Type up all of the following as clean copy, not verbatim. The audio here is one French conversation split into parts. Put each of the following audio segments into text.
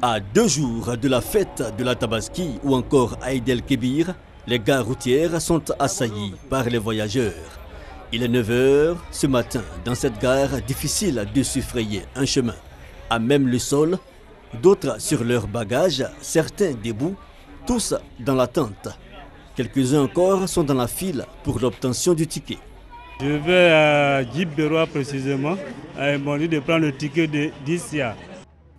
À 2 jours de la fête de la Tabaski ou encore Aïd el-Kébir, les gares routières sont assaillies par les voyageurs. Il est 9 h ce matin dans cette gare difficile de se frayer un chemin. À même le sol, d'autres sur leurs bagages, certains debout, tous dans l'attente. Quelques-uns encore sont dans la file pour l'obtention du ticket. Je vais à Djibberoa précisément. Ils m'ont dit de prendre le ticket d'Issia.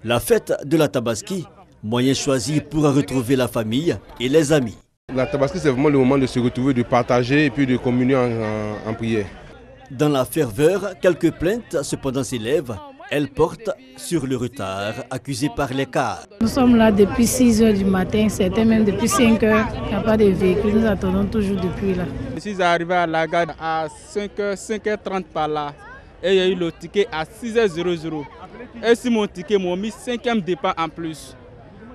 La fête de la Tabaski, moyen choisi pour retrouver la famille et les amis. La Tabaski, c'est vraiment le moment de se retrouver, de partager et puis de communier en prière. Dans la ferveur, quelques plaintes cependant s'élèvent. Elles portent sur le retard accusé par les cars. Nous sommes là depuis 6 h du matin, certains même depuis 5 h. Il n'y a pas de véhicule, nous attendons toujours depuis là. Je suis arrivé à la gare à 5h30 par là. Et il y a eu le ticket à 6h00. Et si mon ticket m'ont mis 5e départ en plus.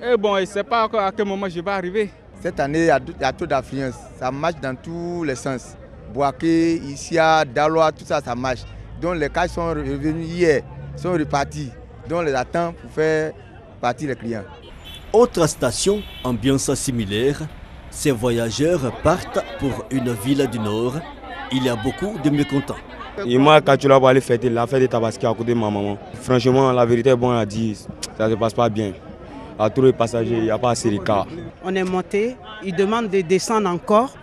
Et bon, je ne sais pas encore à quel moment je vais arriver. Cette année, il y a trop d'affluence. Ça marche dans tous les sens. Boaké, Issia, Daloa, tout ça, ça marche. Donc les cars sont revenus hier, sont repartis. Donc on les attend pour faire partir les clients. Autre station, ambiance similaire. Ces voyageurs partent pour une ville du Nord. Il y a beaucoup de mécontents. Et moi, quand tu vas aller fêter la fête de Tabaski à côté de ma maman, franchement, la vérité est bonne à dire, ça ne se passe pas bien. À tous les passagers, il n'y a pas assez de cars. On est monté, ils demandent de descendre encore.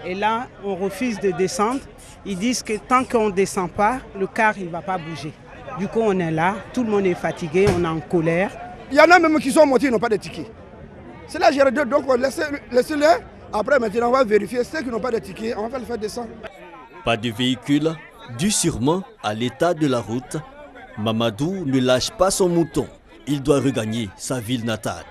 Et là, on refuse de descendre. Ils disent que tant qu'on ne descend pas, le car ne va pas bouger. Du coup, on est là, tout le monde est fatigué, on est en colère. Il y en a même qui sont montés, ils n'ont pas de ticket. C'est là, donc laissez-les. Après, maintenant, on va vérifier ceux qui n'ont pas de ticket, on va les faire descendre. Pas de véhicule, dû sûrement à l'état de la route. Mamadou ne lâche pas son mouton. Il doit regagner sa ville natale.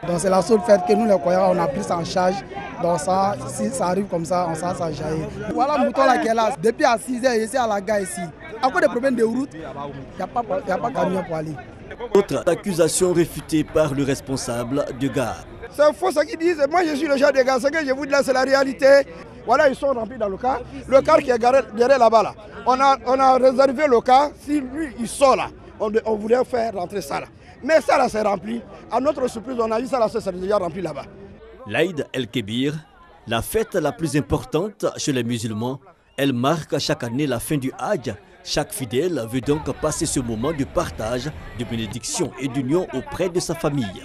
Donc c'est la seule fête que nous les croyants on a pris ça en charge. Donc ça, si ça arrive comme ça, ça jaillit. Voilà le mouton là qui est là. Depuis à 6 h ici à la gare ici. À cause des problèmes de route, il n'y a pas de camion pour aller. Autre accusation réfutée par le responsable de gare. C'est faux ce qu'ils disent. Moi je suis le genre de gars. Ce que je vous dis là c'est la réalité. Voilà, ils sont remplis dans le car. Le car qui est garé derrière là-bas là. On a réservé le car. Si lui il sort là, on voulait faire rentrer ça là. Mais ça là c'est rempli. À notre surprise, on a vu ça là, c'est déjà rempli là-bas. L'Aïd el-Kébir, la fête la plus importante chez les musulmans, elle marque chaque année la fin du Hajj. Chaque fidèle veut donc passer ce moment de partage, de bénédiction et d'union auprès de sa famille.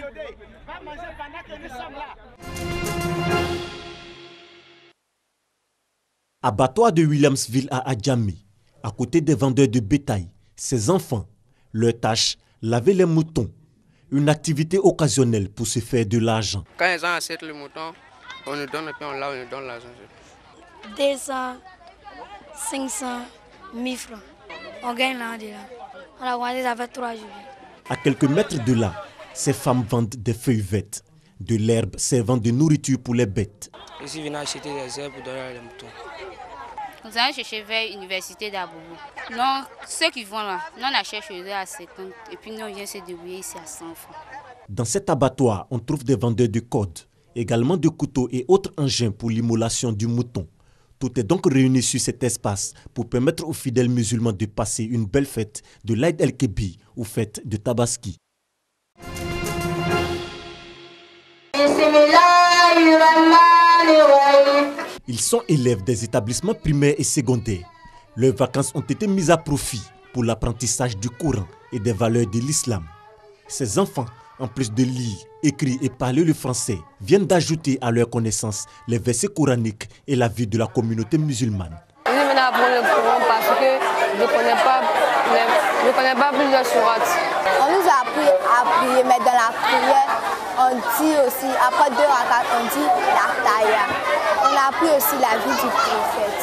Abattoir de Williamsville à Adjamé, à côté des vendeurs de bétail, ses enfants, leur tâche, laver les moutons. Une activité occasionnelle pour se faire de l'argent. Quand ils ont acheté le mouton, on nous donne et puis on nous donne l'argent. 200, 500, 1000 francs. On gagne là, on a gagné ça fait 3 jours. À quelques mètres de là, ces femmes vendent des feuillettes, de l'herbe servant de nourriture pour les bêtes. Ici, viennent acheter des herbes pour donner les moutons. Nous allons chercher vers l'université d'Aboubou. Non, ceux qui vont là, nous on achète chez eux à 50 et puis nous on vient se débrouiller ici à 100 francs. Dans cet abattoir, on trouve des vendeurs de cordes, également de couteaux et autres engins pour l'immolation du mouton. Tout est donc réuni sur cet espace pour permettre aux fidèles musulmans de passer une belle fête de l'Aïd el-Kébir ou fête de Tabaski. Ils sont élèves des établissements primaires et secondaires. Leurs vacances ont été mises à profit pour l'apprentissage du Coran et des valeurs de l'islam. Ces enfants, en plus de lire, écrire et parler le français, viennent d'ajouter à leur connaissance les versets coraniques et la vie de la communauté musulmane. Je viens d'apprendre le Coran parce que je ne connais pas plusieurs sourates. On nous a appris à prier, mais dans la prière, on dit aussi, après 2 rakats, on dit la taïa. On a appris aussi la vie du prophète.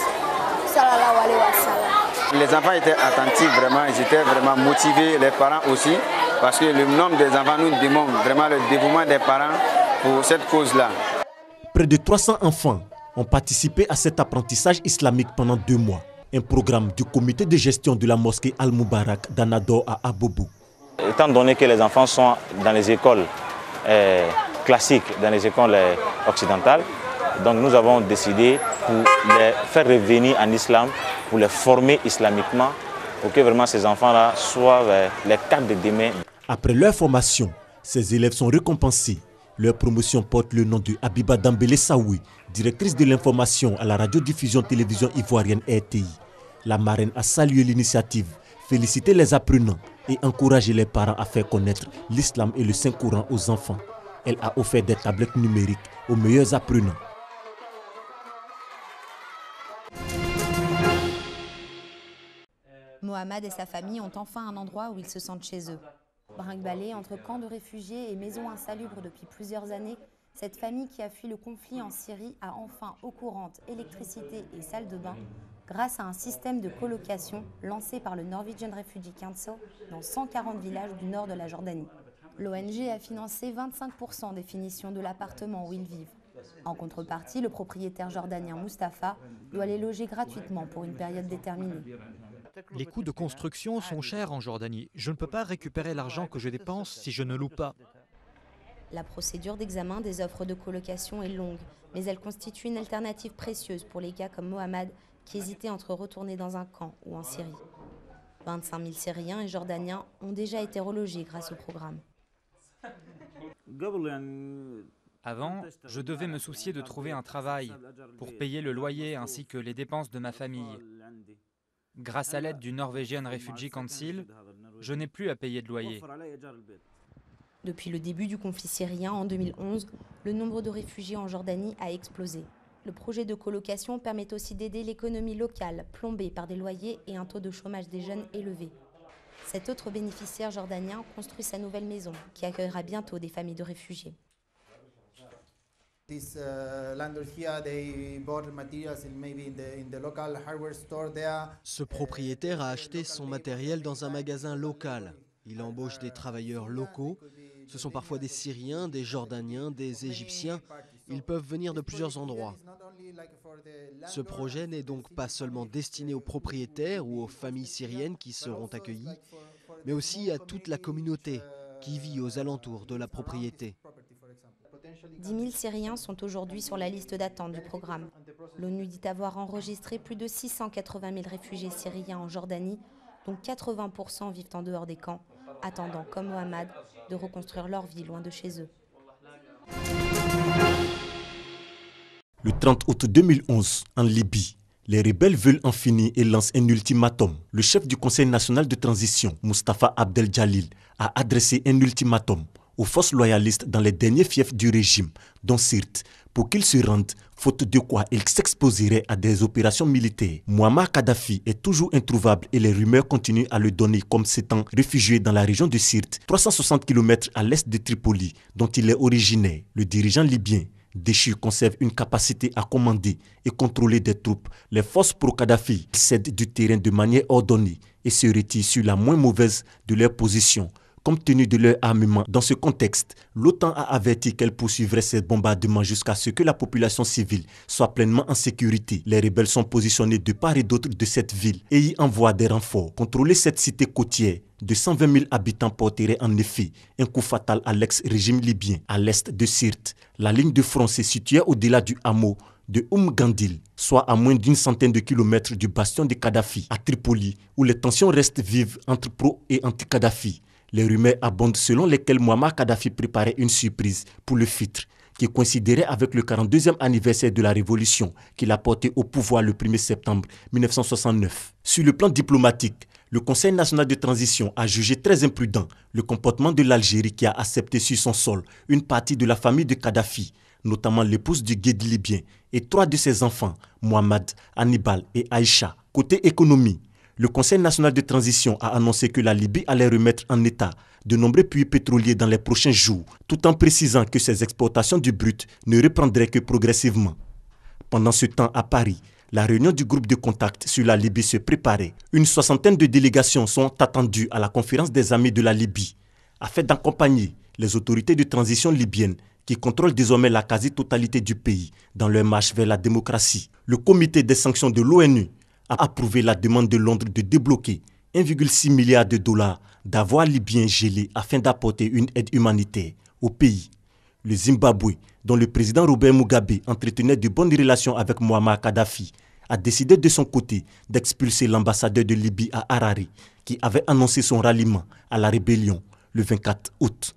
Sallallahu alayhi wa sallam. Les enfants étaient attentifs, vraiment, ils étaient vraiment motivés, les parents aussi, parce que le nombre des enfants nous démontre vraiment le dévouement des parents pour cette cause-là. Près de 300 enfants ont participé à cet apprentissage islamique pendant 2 mois. Un programme du comité de gestion de la mosquée Al-Moubarak d'Anador à Aboubou. Étant donné que les enfants sont dans les écoles classiques, dans les écoles occidentales, donc nous avons décidé pour les faire revenir en islam, pour les former islamiquement, pour que vraiment ces enfants-là soient les cadres de demain. Après leur formation, Ces élèves sont récompensés. Leur promotion porte le nom de Habiba Dambélé Saoui, directrice de l'information à la radiodiffusion télévision ivoirienne RTI. La marraine a salué l'initiative, félicité les apprenants et encouragé les parents à faire connaître l'islam et le Saint-Coran aux enfants. Elle a offert des tablettes numériques aux meilleurs apprenants. Mohamed et sa famille ont enfin un endroit où ils se sentent chez eux. Brinque-ballée entre camps de réfugiés et maisons insalubres depuis plusieurs années, cette famille qui a fui le conflit en Syrie a enfin eau courante, électricité et salle de bain grâce à un système de colocation lancé par le Norwegian Refugee Council dans 140 villages du nord de la Jordanie. L'ONG a financé 25% des finitions de l'appartement où ils vivent. En contrepartie, le propriétaire jordanien Mustapha doit les loger gratuitement pour une période déterminée. Les coûts de construction sont chers en Jordanie. Je ne peux pas récupérer l'argent que je dépense si je ne loue pas. La procédure d'examen des offres de colocation est longue, mais elle constitue une alternative précieuse pour les cas comme Mohamed qui hésitait entre retourner dans un camp ou en Syrie. 25 000 Syriens et Jordaniens ont déjà été relogés grâce au programme. Avant, je devais me soucier de trouver un travail pour payer le loyer ainsi que les dépenses de ma famille. Grâce à l'aide du Norwegian Refugee Council, je n'ai plus à payer de loyer. Depuis le début du conflit syrien en 2011, le nombre de réfugiés en Jordanie a explosé. Le projet de colocation permet aussi d'aider l'économie locale, plombée par des loyers et un taux de chômage des jeunes élevé. Cet autre bénéficiaire jordanien construit sa nouvelle maison, qui accueillera bientôt des familles de réfugiés. Ce propriétaire a acheté son matériel dans un magasin local. Il embauche des travailleurs locaux. Ce sont parfois des Syriens, des Jordaniens, des Égyptiens. Ils peuvent venir de plusieurs endroits. Ce projet n'est donc pas seulement destiné aux propriétaires ou aux familles syriennes qui seront accueillies, mais aussi à toute la communauté qui vit aux alentours de la propriété. 10 000 Syriens sont aujourd'hui sur la liste d'attente du programme. L'ONU dit avoir enregistré plus de 680 000 réfugiés syriens en Jordanie, dont 80% vivent en dehors des camps, attendant, comme Mohamed, de reconstruire leur vie loin de chez eux. Le 30 août 2011, en Libye, les rebelles veulent en finir et lancent un ultimatum. Le chef du Conseil national de transition, Mustafa Abdel Jalil, a adressé un ultimatum aux forces loyalistes dans les derniers fiefs du régime, dont Sirte, pour qu'ils se rendent, faute de quoi ils s'exposeraient à des opérations militaires. Muammar Kadhafi est toujours introuvable et les rumeurs continuent à le donner comme s'étant réfugié dans la région de Sirte, 360 km à l'est de Tripoli, dont il est originaire. Le dirigeant libyen déchu conserve une capacité à commander et contrôler des troupes. Les forces pro-Kadhafi cèdent du terrain de manière ordonnée et se retirent sur la moins mauvaise de leur position, compte tenu de leur armement. Dans ce contexte, l'OTAN a averti qu'elle poursuivrait ces bombardements jusqu'à ce que la population civile soit pleinement en sécurité. Les rebelles sont positionnés de part et d'autre de cette ville et y envoient des renforts. Contrôler cette cité côtière de 120 000 habitants porterait en effet un coup fatal à l'ex-régime libyen. À l'est de Sirte, la ligne de front se situait au-delà du hameau de Gandil, soit à moins d'une centaine de kilomètres du bastion de Kadhafi. À Tripoli, où les tensions restent vives entre pro et anti-Kadhafi, les rumeurs abondent selon lesquelles Muammar Kadhafi préparait une surprise pour le Fitr, qui coïnciderait avec le 42e anniversaire de la révolution qu'il a porté au pouvoir le 1er septembre 1969. Sur le plan diplomatique, le Conseil national de transition a jugé très imprudent le comportement de l'Algérie qui a accepté sur son sol une partie de la famille de Kadhafi, notamment l'épouse du guide libyen et 3 de ses enfants, Mohamed, Hannibal et Aïcha. Côté économie, le Conseil national de transition a annoncé que la Libye allait remettre en état de nombreux puits pétroliers dans les prochains jours, tout en précisant que ses exportations du brut ne reprendraient que progressivement. Pendant ce temps, à Paris, la réunion du groupe de contact sur la Libye se préparait. Une soixantaine de délégations sont attendues à la conférence des amis de la Libye, afin d'accompagner les autorités de transition libyennes qui contrôlent désormais la quasi-totalité du pays dans leur marche vers la démocratie. Le comité des sanctions de l'ONU a approuvé la demande de Londres de débloquer 1,6 milliard de dollars d'avoirs libyens gelés afin d'apporter une aide humanitaire au pays. Le Zimbabwe, dont le président Robert Mugabe entretenait de bonnes relations avec Muammar Kadhafi, a décidé de son côté d'expulser l'ambassadeur de Libye à Harare, qui avait annoncé son ralliement à la rébellion le 24 août.